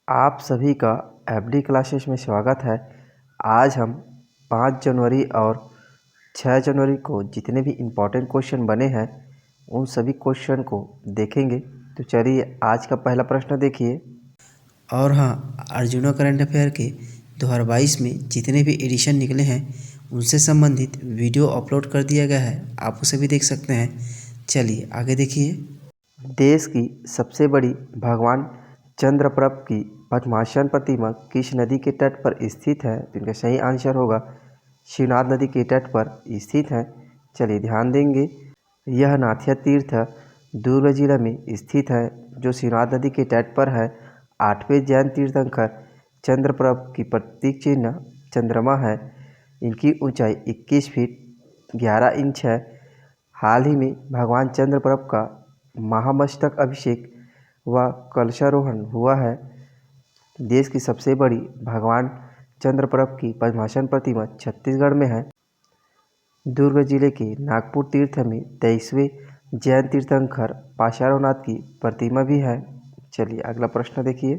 आप सभी का एफडी क्लासेस में स्वागत है। आज हम 5 जनवरी और 6 जनवरी को जितने भी इम्पोर्टेंट क्वेश्चन बने हैं उन सभी क्वेश्चन को देखेंगे। तो चलिए आज का पहला प्रश्न देखिए। और हाँ, अर्जुना करंट अफेयर के 2022 में जितने भी एडिशन निकले हैं उनसे संबंधित वीडियो अपलोड कर दिया गया है, आप उसे भी देख सकते हैं। चलिए आगे देखिए। देश की सबसे बड़ी भगवान चंद्रप्रभ की पद्मासन प्रतिमा किस नदी के तट पर स्थित है? तो इनका सही आंसर होगा शिवनाथ नदी के तट पर स्थित है। चलिए ध्यान देंगे, यह नाथिया तीर्थ दुर्ग जिला में स्थित है जो शिवनाथ नदी के तट पर है। 8वें जैन तीर्थंकर चंद्रप्रभ की प्रतीक चिन्ह चंद्रमा है। इनकी ऊंचाई 21 फीट 11 इंच है। हाल ही में भगवान चंद्रप्रभ का महामस्तक अभिषेक व कलशारोहण हुआ है। देश की सबसे बड़ी भगवान चंद्रप्रभ की पद्मासन प्रतिमा छत्तीसगढ़ में है। दुर्ग जिले के नागपुर तीर्थ में 23वें जैन तीर्थंकर पाशारोनाथ की प्रतिमा भी है। चलिए अगला प्रश्न देखिए।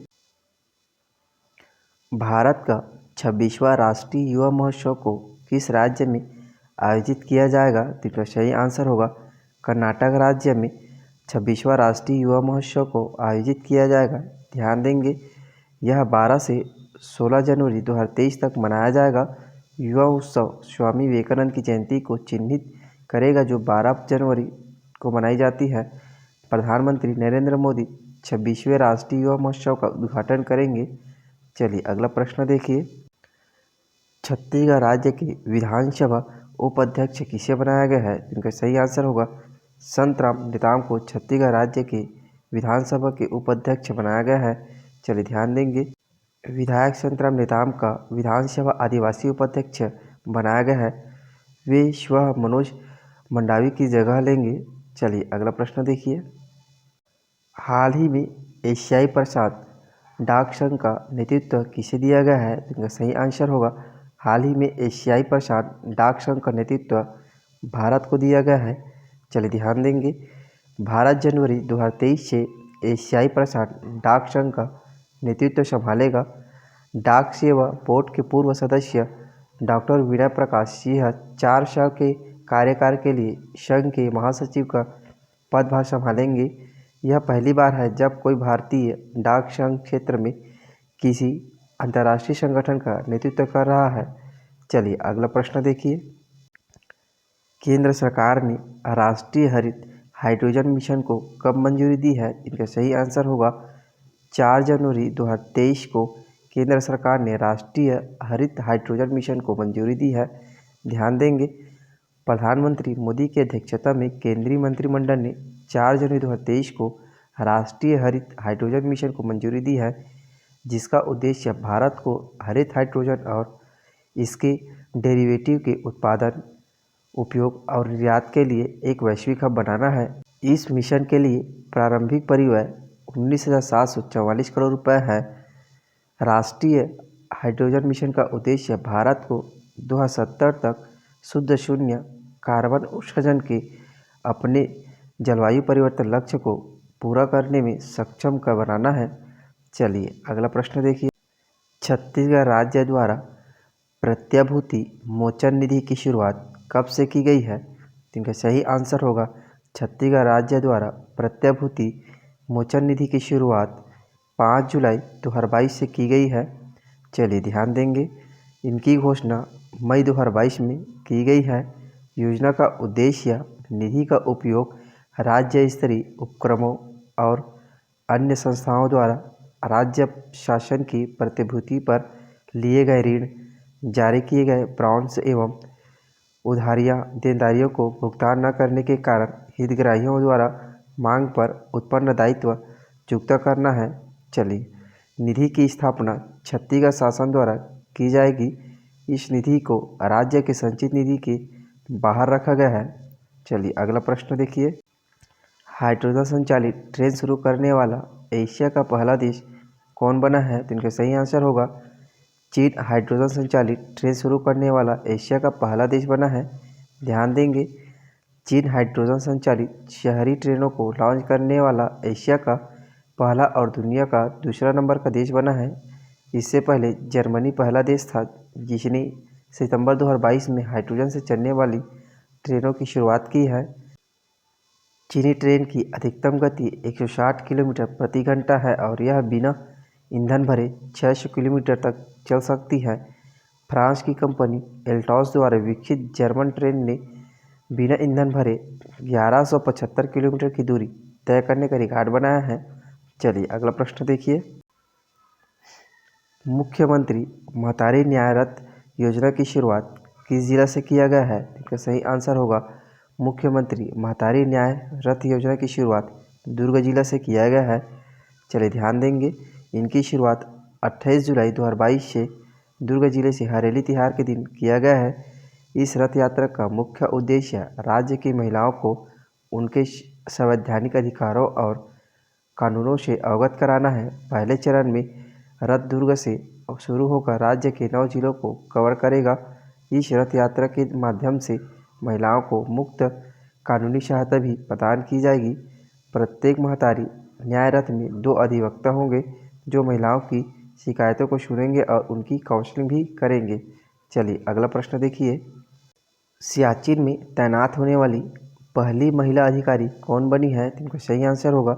भारत का 26वां राष्ट्रीय युवा महोत्सव को किस राज्य में आयोजित किया जाएगा? तो इसका सही आंसर होगा कर्नाटक राज्य में 26वां राष्ट्रीय युवा महोत्सव को आयोजित किया जाएगा। ध्यान देंगे, यह 12 से 16 जनवरी 2023 तक मनाया जाएगा। युवा उत्सव स्वामी विवेकानंद की जयंती को चिन्हित करेगा जो 12 जनवरी को मनाई जाती है। प्रधानमंत्री नरेंद्र मोदी 26वें राष्ट्रीय युवा महोत्सव का उद्घाटन करेंगे। चलिए अगला प्रश्न देखिए। छत्तीसगढ़ राज्य के विधानसभा उपाध्यक्ष किसे बनाया गया है? इनका सही आंसर होगा संतराम नेताम को छत्तीसगढ़ राज्य के विधानसभा के उपाध्यक्ष बनाया गया है। चलिए ध्यान देंगे, विधायक संतराम नेताम का विधानसभा आदिवासी उपाध्यक्ष बनाया गया है। वे स्वः मनोज मंडावी की जगह लेंगे। चलिए अगला प्रश्न देखिए। हाल ही में एशियाई प्रसाद डाक संघ का नेतृत्व किसे दिया गया है? इनका सही आंसर होगा हाल ही में एशियाई प्रसाद डाक संघ का नेतृत्व भारत को दिया गया है। चलिए ध्यान देंगे, भारत जनवरी 2023 से एशियाई प्रसाद डाक संघ का नेतृत्व संभालेगा। डाक सेवा बोर्ड के पूर्व सदस्य डॉक्टर विनय प्रकाश सिंह 4 साल के कार्यकाल के लिए संघ के महासचिव का पदभार संभालेंगे। यह पहली बार है जब कोई भारतीय डाक संघ क्षेत्र में किसी अंतर्राष्ट्रीय संगठन का नेतृत्व कर रहा है। चलिए अगला प्रश्न देखिए। केंद्र सरकार ने राष्ट्रीय हरित हाइड्रोजन मिशन को कब मंजूरी दी है? इनका सही आंसर होगा 4 जनवरी 2023 को केंद्र सरकार ने राष्ट्रीय हरित हाइड्रोजन मिशन को मंजूरी दी है। ध्यान देंगे, प्रधानमंत्री मोदी की अध्यक्षता में केंद्रीय मंत्रिमंडल ने 4 जनवरी 2023 को राष्ट्रीय हरित हाइड्रोजन मिशन को मंजूरी दी है, जिसका उद्देश्य भारत को हरित हाइड्रोजन और इसके डेरिवेटिव के उत्पादन, उपयोग और निर्यात के लिए एक वैश्विक हब बनाना है। इस मिशन के लिए प्रारंभिक परिव्यय 19,744 करोड़ रुपये है। राष्ट्रीय हाइड्रोजन मिशन का उद्देश्य भारत को 2070 तक शुद्ध शून्य कार्बन उत्सर्जन के अपने जलवायु परिवर्तन लक्ष्य को पूरा करने में सक्षम कर बनाना है। चलिए अगला प्रश्न देखिए। छत्तीसगढ़ राज्य द्वारा प्रत्याभूति मोचन निधि की शुरुआत कब से की गई है? इनका सही आंसर होगा छत्तीसगढ़ राज्य द्वारा प्रत्याभूति मोचन निधि की शुरुआत 5 जुलाई 2022 से की गई है। चलिए ध्यान देंगे, इनकी घोषणा मई 2022 में की गई है। योजना का उद्देश्य निधि का उपयोग राज्य स्तरीय उपक्रमों और अन्य संस्थाओं द्वारा राज्य शासन की प्रतिभूति पर लिए गए ऋण, जारी किए गए बॉन्ड्स एवं उधारियां देनदारियों को भुगतान न करने के कारण हितग्राहियों द्वारा मांग पर उत्पन्न दायित्व चुकता करना है। चलिए, निधि की स्थापना छत्तीसगढ़ शासन द्वारा की जाएगी। इस निधि को राज्य के संचित निधि के बाहर रखा गया है। चलिए अगला प्रश्न देखिए। हाइड्रोजन संचालित ट्रेन शुरू करने वाला एशिया का पहला देश कौन बना है? तो इनका सही आंसर होगा चीन हाइड्रोजन संचालित ट्रेन शुरू करने वाला एशिया का पहला देश बना है। ध्यान देंगे, चीन हाइड्रोजन संचालित शहरी ट्रेनों को लॉन्च करने वाला एशिया का पहला और दुनिया का दूसरा नंबर का देश बना है। इससे पहले जर्मनी पहला देश था जिसने सितंबर 2022 में हाइड्रोजन से चलने वाली ट्रेनों की शुरुआत की है। चीनी ट्रेन की अधिकतम गति 160 किलोमीटर प्रति घंटा है और यह बिना ईंधन भरे 600 किलोमीटर तक चल सकती है। फ्रांस की कंपनी एल्टॉस द्वारा विकसित जर्मन ट्रेन ने बिना ईंधन भरे 1175 किलोमीटर की दूरी तय करने का रिकॉर्ड बनाया है। चलिए अगला प्रश्न देखिए। मुख्यमंत्री महतारी न्याय रथ योजना की शुरुआत किस जिला से किया गया है? इसका सही आंसर होगा मुख्यमंत्री महतारी न्याय रथ योजना की शुरुआत दुर्ग जिला से किया गया है। चलिए ध्यान देंगे, इनकी शुरुआत 28 जुलाई 2022 से दुर्ग जिले से हरेली तिहार के दिन किया गया है। इस रथ यात्रा का मुख्य उद्देश्य राज्य की महिलाओं को उनके संवैधानिक अधिकारों और कानूनों से अवगत कराना है। पहले चरण में रथ दुर्ग से शुरू होकर राज्य के 9 जिलों को कवर करेगा। इस रथ यात्रा के माध्यम से महिलाओं को मुफ्त कानूनी सहायता भी प्रदान की जाएगी। प्रत्येक महतारी न्याय रथ में 2 अधिवक्ता होंगे जो महिलाओं की शिकायतों को सुनेंगे और उनकी काउंसलिंग भी करेंगे। चलिए अगला प्रश्न देखिए। सियाचिन में तैनात होने वाली पहली महिला अधिकारी कौन बनी है? इनका सही आंसर होगा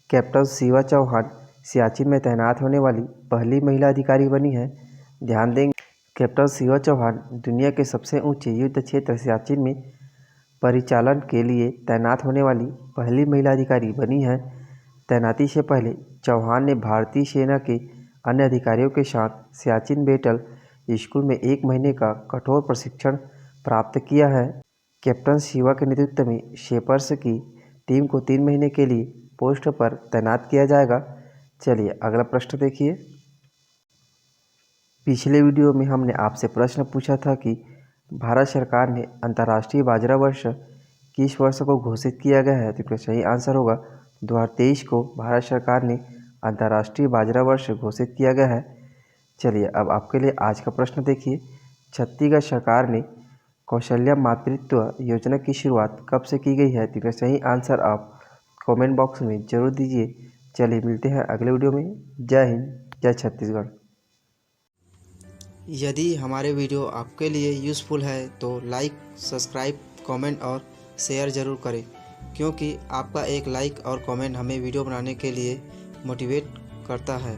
कैप्टन शिवा चौहान सियाचिन में तैनात होने वाली पहली महिला अधिकारी बनी है। ध्यान देंगे, कैप्टन शिवा चौहान दुनिया के सबसे ऊंचे युद्ध क्षेत्र सियाचिन में परिचालन के लिए तैनात होने वाली पहली महिला अधिकारी बनी है। तैनाती से पहले चौहान ने भारतीय सेना के अन्य अधिकारियों के साथ सियाचिन बैटल स्कूल में 1 महीने का कठोर प्रशिक्षण प्राप्त किया है। कैप्टन शिवा के नेतृत्व में शेपर्स की टीम को 3 महीने के लिए पोस्ट पर तैनात किया जाएगा। चलिए अगला प्रश्न देखिए। पिछले वीडियो में हमने आपसे प्रश्न पूछा था कि भारत सरकार ने अंतर्राष्ट्रीय बाजरा वर्ष किस वर्ष को घोषित किया गया है? तो इसका सही आंसर होगा 2023 को भारत सरकार ने अंतर्राष्ट्रीय बाजरा वर्ष घोषित किया गया है। चलिए अब आपके लिए आज का प्रश्न देखिए। छत्तीसगढ़ सरकार ने कौशल्या मातृत्व योजना की शुरुआत कब से की गई है? तो इसका सही आंसर आप कमेंट बॉक्स में जरूर दीजिए। चलिए मिलते हैं अगले वीडियो में। जय हिंद, जय छत्तीसगढ़। यदि हमारे वीडियो आपके लिए यूज़फुल है तो लाइक, सब्सक्राइब, कमेंट और शेयर ज़रूर करें, क्योंकि आपका एक लाइक और कमेंट हमें वीडियो बनाने के लिए मोटिवेट करता है।